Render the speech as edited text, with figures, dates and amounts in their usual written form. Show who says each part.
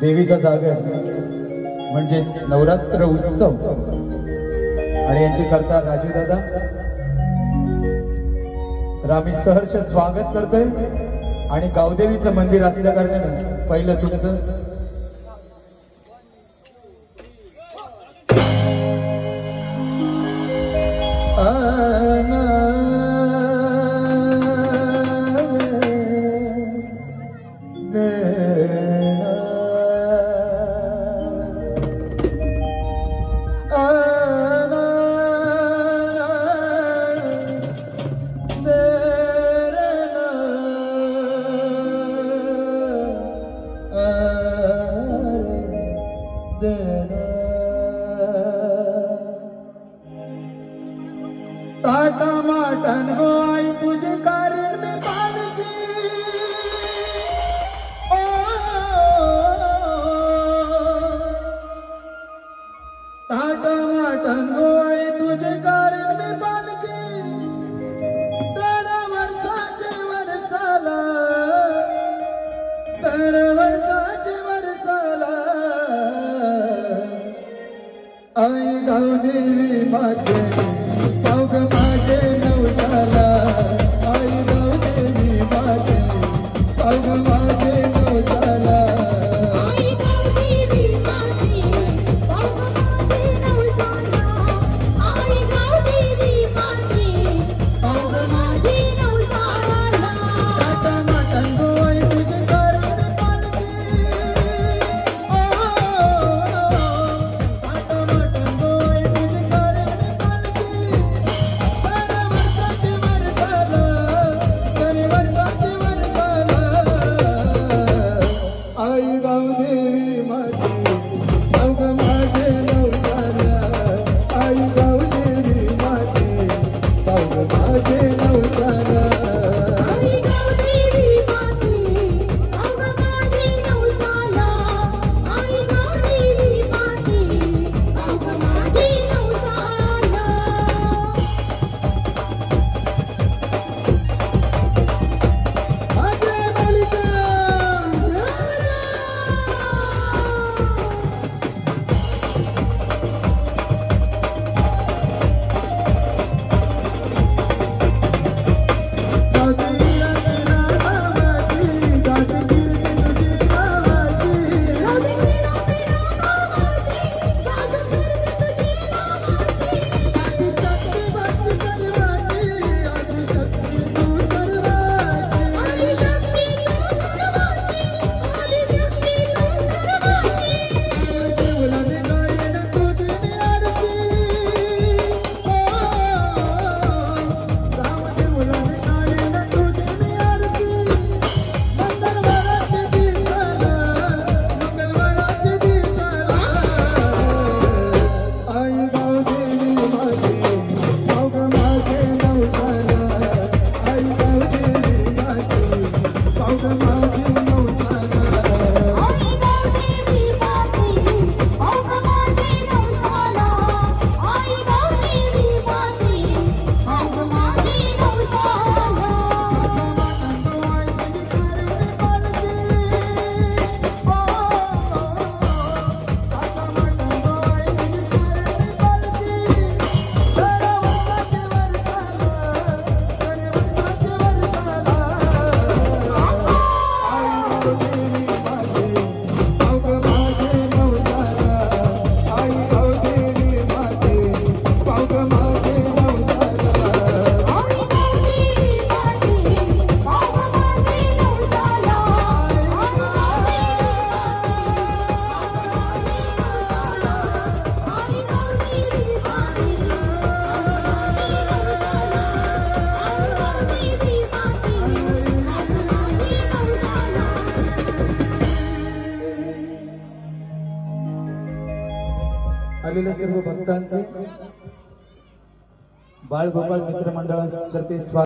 Speaker 1: देवीचा जागर म्हणजे नवरात्र उत्सव आणि यांचे करता राजू दादा, तर आम्ही सहर्ष स्वागत करतोय। आणि गावदेवीचं मंदिर असल्या कारणाने पहिलं तुमचं टाटा माटन गो आई तुझे कारण में पालकी टाटा माटन गो आई तुझे कारण में पालकी तेरा वर्षाचे वर्षाला तेरा वर्षाचे वर्षाला आई गावदेवी माते पावग माझे नवसाला आई गावदेवी माते पावग माझे नवसाला
Speaker 2: आई गावदेवी माते पावग माझे नवसाला आई गावदेवी माते पावग माझे नवसाला
Speaker 1: टाटा माटन गो आई तुझे कारण में पालकी टाटा माटन गो आई तुझे कारण में पालकी आई गावदेवी माते पावग माझे नवसाला आई गावदेवी माते पावग माझे नवसाला
Speaker 2: आई गावदेवी माते पावग माझे नवसाला आई गावदेवी माते पावग माझे नवसाला
Speaker 1: माझे मालिका आलेल्या सर्व भक्तांचे बाळगोपाळ मित्र मंडळातर्फे स्वागत।